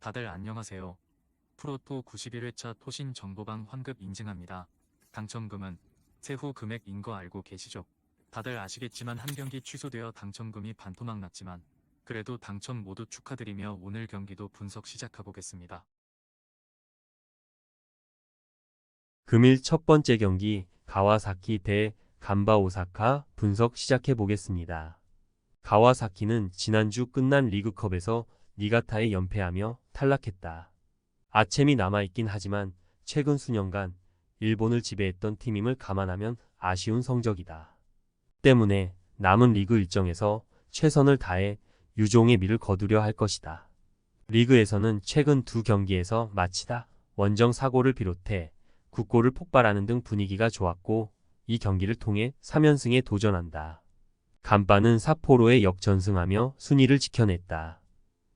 다들 안녕하세요. 프로토 91회차 토신 정보방 환급 인증합니다. 당첨금은 세후 금액인 거 알고 계시죠? 다들 아시겠지만 한 경기 취소되어 당첨금이 반토막 났지만 그래도 당첨 모두 축하드리며 오늘 경기도 분석 시작해보겠습니다. 금일 첫 번째 경기 가와사키 대 간바 오사카 분석 시작해 보겠습니다. 가와사키는 지난주 끝난 리그컵에서 니가타에 연패하며 탈락했다. 아챔이 남아있긴 하지만 최근 수년간 일본을 지배했던 팀임을 감안하면 아쉬운 성적이다. 때문에 남은 리그 일정에서 최선을 다해 유종의 미를 거두려 할 것이다. 리그에서는 최근 두 경기에서 마치다 원정 사고를 비롯해 9골을 폭발하는 등 분위기가 좋았고 이 경기를 통해 3연승에 도전한다. 간바는 삿포로에 역전승하며 순위를 지켜냈다.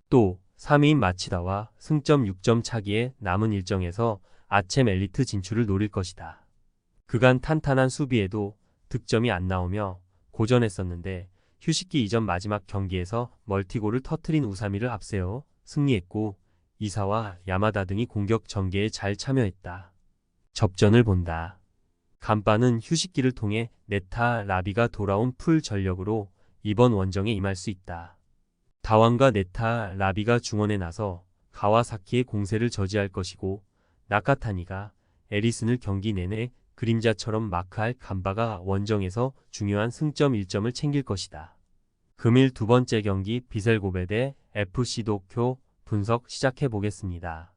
또 3위인 마치다와 승점 6점 차기에 남은 일정에서 아챔 엘리트 진출을 노릴 것이다. 그간 탄탄한 수비에도 득점이 안 나오며 고전했었는데 휴식기 이전 마지막 경기에서 멀티골을 터트린 우사미를 앞세워 승리했고 이사와 야마다 등이 공격 전개에 잘 참여했다. 접전을 본다. 간바는 휴식기를 통해 네타 라비가 돌아온 풀 전력으로 이번 원정에 임할 수 있다. 다완과 네타 라비가 중원에 나서 가와사키의 공세를 저지할 것이고 나카타니가 에리슨을 경기 내내 그림자처럼 마크할 간바가 원정에서 중요한 승점 1점을 챙길 것이다. 금일 두 번째 경기 비셀고베 대 FC 도쿄 분석 시작해 보겠습니다.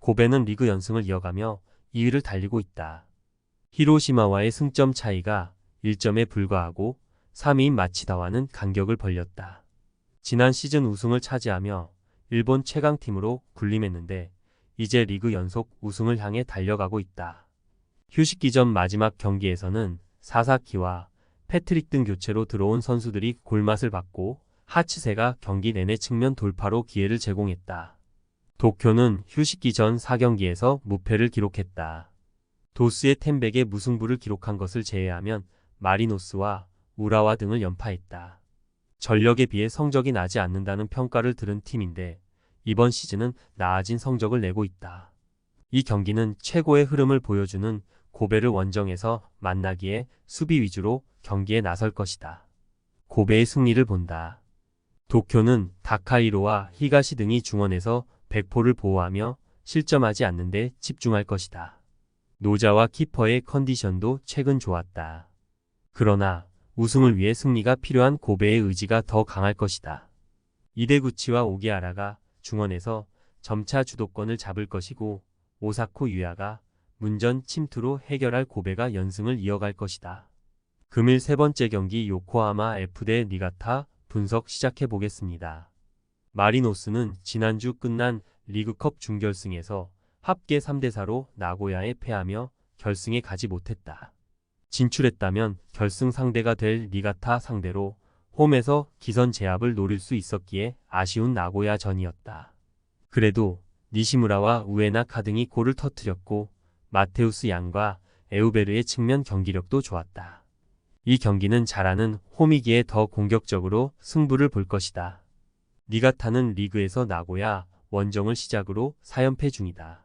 고베는 리그 연승을 이어가며 2위를 달리고 있다. 히로시마와의 승점 차이가 1점에 불과하고 3위인 마치다와는 간격을 벌렸다. 지난 시즌 우승을 차지하며 일본 최강팀으로 군림했는데 이제 리그 연속 우승을 향해 달려가고 있다. 휴식기 전 마지막 경기에서는 사사키와 패트릭 등 교체로 들어온 선수들이 골맛을 봤고 하츠세가 경기 내내 측면 돌파로 기회를 제공했다. 도쿄는 휴식기 전 4경기에서 무패를 기록했다. 도스의 템백에 무승부를 기록한 것을 제외하면 마리노스와 우라와 등을 연파했다. 전력에 비해 성적이 나지 않는다는 평가를 들은 팀인데 이번 시즌은 나아진 성적을 내고 있다. 이 경기는 최고의 흐름을 보여주는 고베를 원정에서 만나기에 수비 위주로 경기에 나설 것이다. 고베의 승리를 본다. 도쿄는 다카이로와 히가시 등이 중원에서 백포를 보호하며 실점하지 않는 데 집중할 것이다. 노자와 키퍼의 컨디션도 최근 좋았다. 그러나 우승을 위해 승리가 필요한 고베의 의지가 더 강할 것이다. 이데구치와 오기아라가 중원에서 점차 주도권을 잡을 것이고 오사쿠 유야가 문전 침투로 해결할 고베가 연승을 이어갈 것이다. 금일 세 번째 경기 요코하마 F 대 니가타 분석 시작해 보겠습니다. 마리노스는 지난주 끝난 리그컵 준결승에서 합계 3대4로 나고야에 패하며 결승에 가지 못했다. 진출했다면 결승 상대가 될 니가타 상대로 홈에서 기선 제압을 노릴 수 있었기에 아쉬운 나고야 전이었다. 그래도 니시무라와 우에나카 등이 골을 터뜨렸고 마테우스 양과 에우베르의 측면 경기력도 좋았다. 이 경기는 잘하는 홈이기에 더 공격적으로 승부를 볼 것이다. 니가타는 리그에서 나고야 원정을 시작으로 4연패 중이다.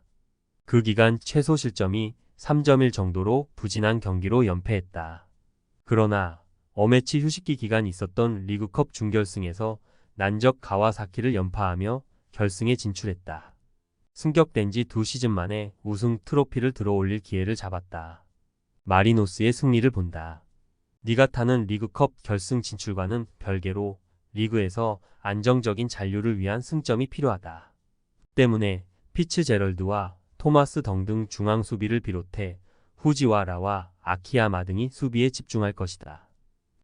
그 기간 최소 실점이 3.1 정도로 부진한 경기로 연패했다. 그러나 어매치 휴식기 기간 있었던 리그컵 준결승에서 난적 가와사키를 연파하며 결승에 진출했다. 승격된 지 2시즌 만에 우승 트로피를 들어올릴 기회를 잡았다. 마리노스의 승리를 본다. 니가타는 리그컵 결승 진출과는 별개로 리그에서 안정적인 잔류를 위한 승점이 필요하다. 때문에 피츠제럴드와 토마스 덩 등 중앙 수비를 비롯해 후지와라와 아키야마 등이 수비에 집중할 것이다.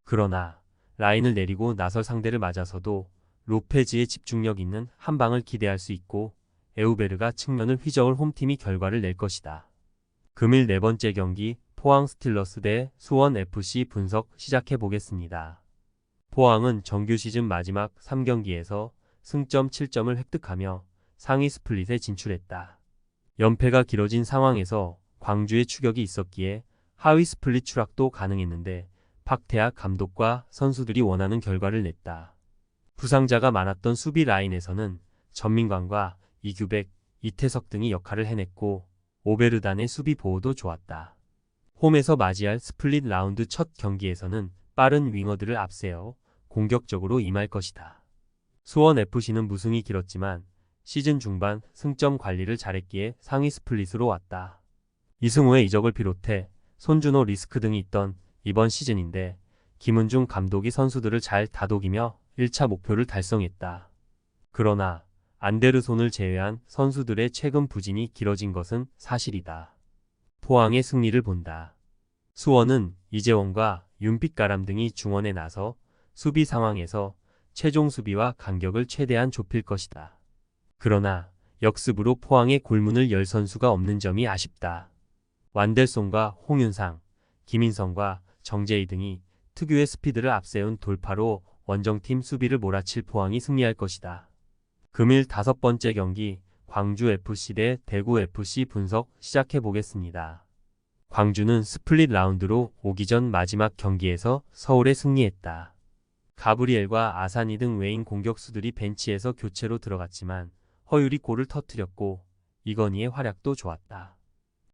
그러나 라인을 내리고 나설 상대를 맞아서도 로페즈의 집중력 있는 한 방을 기대할 수 있고 에우베르가 측면을 휘저을 홈팀이 결과를 낼 것이다. 금일 네 번째 경기 포항 스틸러스 대 수원 FC 분석 시작해 보겠습니다. 포항은 정규 시즌 마지막 3경기에서 승점 7점을 획득하며 상위 스플릿에 진출했다. 연패가 길어진 상황에서 광주의 추격이 있었기에 하위 스플릿 추락도 가능했는데 박태학 감독과 선수들이 원하는 결과를 냈다. 부상자가 많았던 수비 라인에서는 전민관과 이규백, 이태석 등이 역할을 해냈고 오베르단의 수비 보호도 좋았다. 홈에서 맞이할 스플릿 라운드 첫 경기에서는 빠른 윙어들을 앞세워 공격적으로 임할 것이다. 수원FC는 무승이 길었지만 시즌 중반 승점 관리를 잘했기에 상위 스플릿으로 왔다. 이승우의 이적을 비롯해 손준호 리스크 등이 있던 이번 시즌인데 김은중 감독이 선수들을 잘 다독이며 1차 목표를 달성했다. 그러나 안데르손을 제외한 선수들의 최근 부진이 길어진 것은 사실이다. 포항의 승리를 본다. 수원은 이재원과 윤빛가람 등이 중원에 나서 수비 상황에서 최종 수비와 간격을 최대한 좁힐 것이다. 그러나 역습으로 포항의 골문을 열 선수가 없는 점이 아쉽다. 완델손과 홍윤상, 김인성과 정재희 등이 특유의 스피드를 앞세운 돌파로 원정팀 수비를 몰아칠 포항이 승리할 것이다. 금일 5번째 경기 광주FC 대 대구FC 분석 시작해 보겠습니다. 광주는 스플릿 라운드로 오기 전 마지막 경기에서 서울에 승리했다. 가브리엘과 아사니 등 외인 공격수들이 벤치에서 교체로 들어갔지만 허율이 골을 터뜨렸고 이건희의 활약도 좋았다.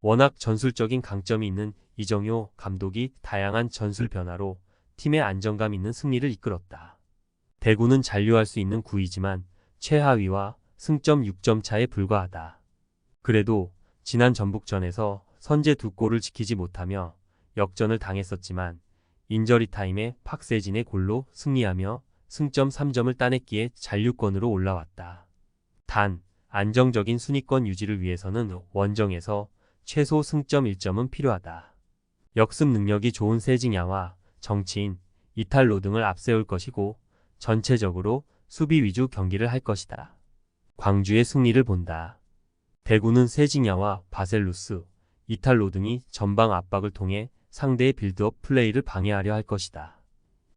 워낙 전술적인 강점이 있는 이정효 감독이 다양한 전술 변화로 팀의 안정감 있는 승리를 이끌었다. 대구는 잔류할 수 있는 9위지만 최하위와 승점 6점 차에 불과하다. 그래도 지난 전북전에서 선제 2골을 지키지 못하며 역전을 당했었지만 인저리 타임에 박세진의 골로 승리하며 승점 3점을 따냈기에 잔류권으로 올라왔다. 단, 안정적인 순위권 유지를 위해서는 원정에서 최소 승점 1점은 필요하다. 역습 능력이 좋은 세징야와 정치인, 이탈로 등을 앞세울 것이고 전체적으로 수비 위주 경기를 할 것이다. 광주의 승리를 본다. 대구는 세징야와 바셀루스, 이탈로 등이 전방 압박을 통해 상대의 빌드업 플레이를 방해하려 할 것이다.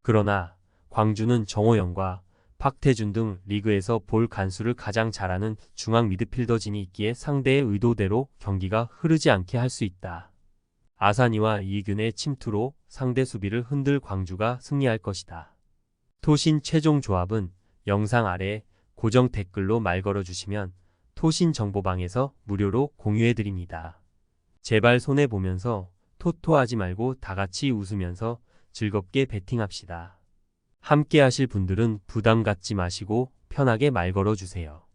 그러나 광주는 정호영과 박태준 등 리그에서 볼 간수를 가장 잘하는 중앙 미드필더진이 있기에 상대의 의도대로 경기가 흐르지 않게 할 수 있다. 아사니와 이균의 침투로 상대 수비를 흔들 광주가 승리할 것이다. 토신 최종 조합은 영상 아래 고정 댓글로 말 걸어주시면 토신 정보방에서 무료로 공유해드립니다. 제발 손해보면서 토토하지 말고 다같이 웃으면서 즐겁게 베팅합시다. 함께 하실 분들은 부담 갖지 마시고 편하게 말 걸어주세요.